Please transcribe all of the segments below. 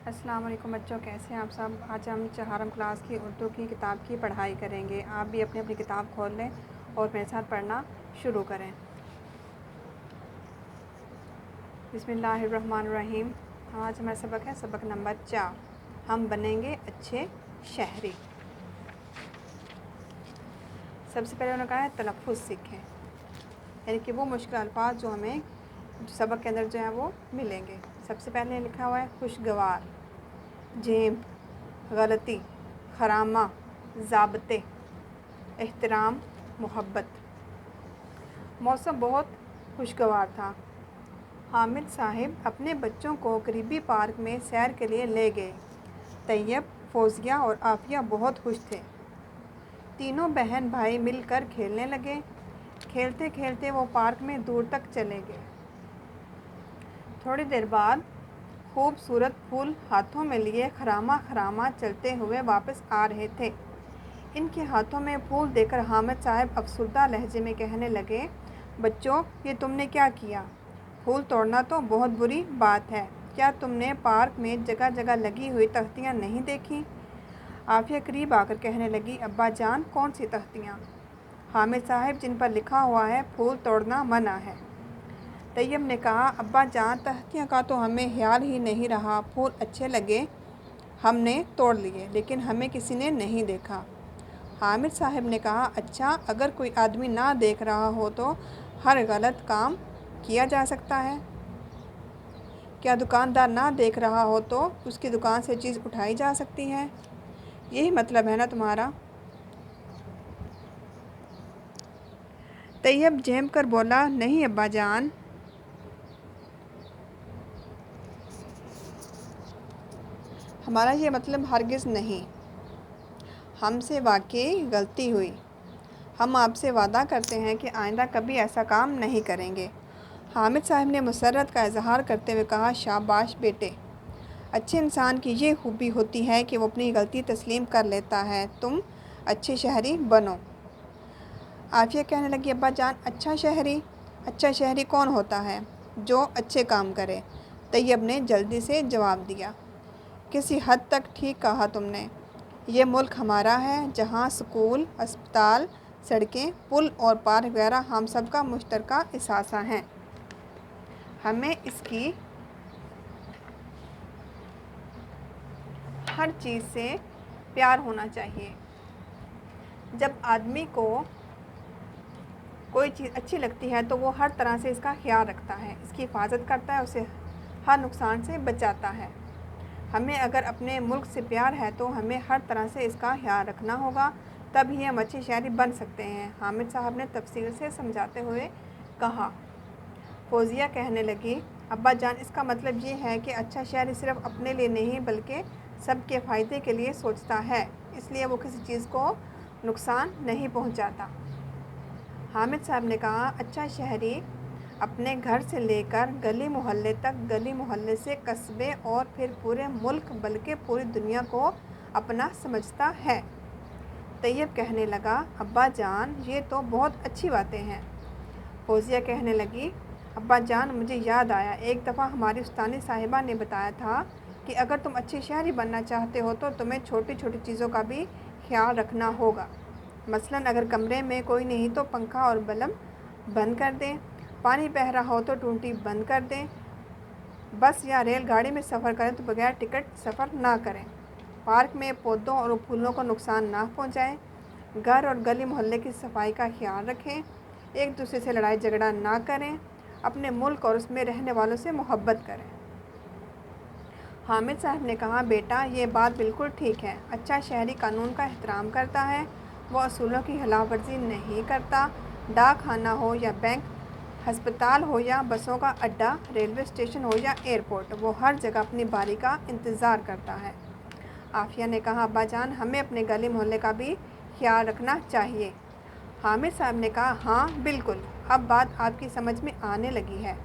अस्सलाम वालेकुम बच्चों, कैसे हैं आप सब। आज हम चहारम क्लास की उर्दू की किताब की पढ़ाई करेंगे। आप भी अपनी अपनी किताब खोल लें और मेरे साथ पढ़ना शुरू करें। बिस्मिल्लाहिर्रहमानिर्रहीम। आज हमारा सबक है सबक नंबर 4। हम बनेंगे अच्छे शहरी। सबसे पहले उन्होंने कहा है तलफ़्फ़ुज़ सीखें, यानी कि वो मुश्किल अल्फाज जो हमें सबक के अंदर जो है वो मिलेंगे। सबसे पहले लिखा हुआ है खुशगवार, जेम, गलती, खरामा, ज़ाब्ते, एहतराम, मोहब्बत। मौसम बहुत खुशगवार था। हामिद साहिब अपने बच्चों को करीबी पार्क में सैर के लिए ले गए। तैयब, फ़ौज़िया और आफ़िया बहुत खुश थे। तीनों बहन भाई मिलकर खेलने लगे। खेलते खेलते वो पार्क में दूर तक चले गए। थोड़ी देर बाद खूबसूरत फूल हाथों में लिए खरामा खरामा चलते हुए वापस आ रहे थे। इनके हाथों में फूल देखकर हामिद साहब अफसुर्दा लहजे में कहने लगे, बच्चों, ये तुमने क्या किया? फूल तोड़ना तो बहुत बुरी बात है। क्या तुमने पार्क में जगह जगह लगी हुई तख्तियाँ नहीं देखी? आफिया करीब आकर कहने लगी, अब्बा जान, कौन सी तख्तियाँ? हामिद साहब, जिन पर लिखा हुआ है फूल तोड़ना मना है। तैयब ने कहा, अब्बा जान, तख्तियाँ का तो हमें ख्याल ही नहीं रहा। फूल अच्छे लगे, हमने तोड़ लिए, लेकिन हमें किसी ने नहीं देखा। हामिद साहब ने कहा, अच्छा, अगर कोई आदमी ना देख रहा हो तो हर गलत काम किया जा सकता है। क्या दुकानदार ना देख रहा हो तो उसकी दुकान से चीज़ उठाई जा सकती है? यही मतलब है ना तुम्हारा? तैयब झेम कर बोला, नहीं अब्बा जान, हमारा ये मतलब हरगिज़ नहीं। हमसे वाकई गलती हुई। हम आपसे वादा करते हैं कि आइंदा कभी ऐसा काम नहीं करेंगे। हामिद साहब ने मुसर्रत का इजहार करते हुए कहा, शाबाश बेटे, अच्छे इंसान की ये खूबी होती है कि वो अपनी गलती तस्लीम कर लेता है। तुम अच्छे शहरी बनो। आफिया कहने लगी, अब्बा जान, अच्छा शहरी कौन होता है? जो अच्छे काम करे। तैयब ने जल्दी से जवाब दिया, किसी हद तक ठीक कहा तुमने। ये मुल्क हमारा है, जहाँ स्कूल, अस्पताल, सड़कें, पुल और पार्क वगैरह हम सब का मुश्तरका असासा हैं। हमें इसकी हर चीज़ से प्यार होना चाहिए। जब आदमी को कोई चीज़ अच्छी लगती है तो वो हर तरह से इसका ख्याल रखता है, इसकी हिफाजत करता है, उसे हर नुकसान से बचाता है। हमें अगर अपने मुल्क से प्यार है तो हमें हर तरह से इसका ख्याल रखना होगा, तभी हम अच्छे शहरी बन सकते हैं। हामिद साहब ने तफसील से समझाते हुए कहा। फ़ौज़िया कहने लगी, अब्बा जान, इसका मतलब ये है कि अच्छा शहरी सिर्फ़ अपने लिए नहीं बल्कि सबके फ़ायदे के लिए सोचता है, इसलिए वो किसी चीज़ को नुकसान नहीं पहुंचाता। हामिद साहब ने कहा, अच्छा शहरी अपने घर से लेकर गली मोहल्ले तक, गली मोहल्ले से कस्बे और फिर पूरे मुल्क बल्कि पूरी दुनिया को अपना समझता है। तैयब कहने लगा, अब्बा जान, ये तो बहुत अच्छी बातें हैं। फ़ौज़िया कहने लगी, अब्बा जान, मुझे याद आया, एक दफ़ा हमारी उस्तानी साहिबा ने बताया था कि अगर तुम अच्छी शहरी बनना चाहते हो तो तुम्हें छोटी छोटी चीज़ों का भी ख्याल रखना होगा। मसलन अगर कमरे में कोई नहीं तो पंखा और बल्ब बंद कर दें, पानी बह रहा हो तो टूटी बंद कर दें, बस या रेलगाड़ी में सफ़र करें तो बगैर टिकट सफ़र ना करें, पार्क में पौधों और फूलों को नुकसान ना पहुंचाएं, घर और गली मोहल्ले की सफाई का ख्याल रखें, एक दूसरे से लड़ाई झगड़ा ना करें, अपने मुल्क और उसमें रहने वालों से मोहब्बत करें। हामिद साहब ने कहा, बेटा, ये बात बिल्कुल ठीक है। अच्छा शहरी कानून का एहतराम करता है, वो असूलों की खिलाफ वर्जी नहीं करता। डाक खाना हो या बैंक, हस्पताल हो या बसों का अड्डा, रेलवे स्टेशन हो या एयरपोर्ट, वो हर जगह अपनी बारी का इंतज़ार करता है। आफिया ने कहा, अब्बा जान, हमें अपने गली मोहल्ले का भी ख्याल रखना चाहिए। हामिद साहब ने कहा, हाँ बिल्कुल, अब बात आपकी समझ में आने लगी है।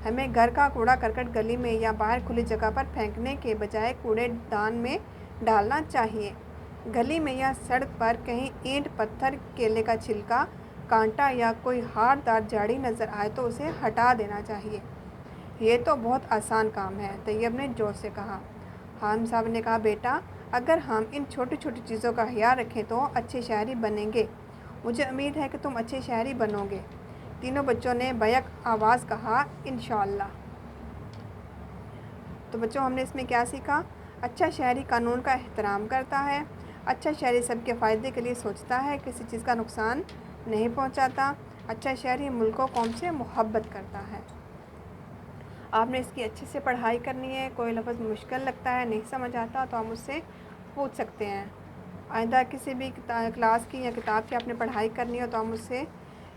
हमें घर का कूड़ा करकट गली में या बाहर खुली जगह पर फेंकने के बजाय कूड़ेदान में डालना चाहिए। गली में या सड़क पर कहीं ईंट, पत्थर, केले का छिलका, कांटा या कोई हारदार झाड़ी नज़र आए तो उसे हटा देना चाहिए। ये तो बहुत आसान काम है, तैयब ने जोर से कहा। हामिद साहब ने कहा, बेटा अगर हम इन छोटी छोटी चीज़ों का ख्याल रखें तो अच्छे शहरी बनेंगे। मुझे उम्मीद है कि तुम अच्छे शहरी बनोगे। तीनों बच्चों ने बैक आवाज़ कहा, इंशाअल्लाह। तो बच्चों, हमने इसमें क्या सीखा? अच्छा शहरी कानून का एहतराम करता है। अच्छा शहरी सबके फ़ायदे के लिए सोचता है, किसी चीज़ का नुकसान नहीं पहुंचाता। अच्छा शहरी मुल्क व कौम से मोहब्बत करता है। आपने इसकी अच्छे से पढ़ाई करनी है। कोई लफ्ज़ मुश्किल लगता है, नहीं समझ आता, तो आप मुझसे पूछ सकते हैं। आइंदा किसी भी क्लास की या किताब की आपने पढ़ाई करनी हो तो आप मुझसे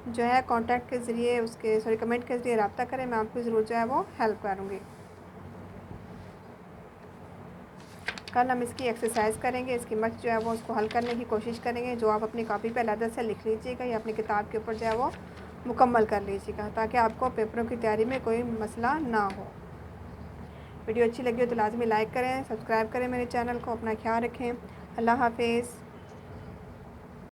जो है कांटेक्ट के ज़रिए कमेंट के ज़रिए रब्ता करें। मैं आपको ज़रूर जो है वो हेल्प करूँगी। कल हम इसकी एक्सरसाइज करेंगे, इसकी मत जो है वो उसको हल करने की कोशिश करेंगे, जो आप अपनी कॉपी पे अलग से लिख लीजिएगा या अपनी किताब के ऊपर जो है वो मुकम्मल कर लीजिएगा, ताकि आपको पेपरों की तैयारी में कोई मसला ना हो। वीडियो अच्छी लगी हो तो लाजमी लाइक करें, सब्सक्राइब करें मेरे चैनल को। अपना ख्याल रखें। अल्लाह हाफिज़।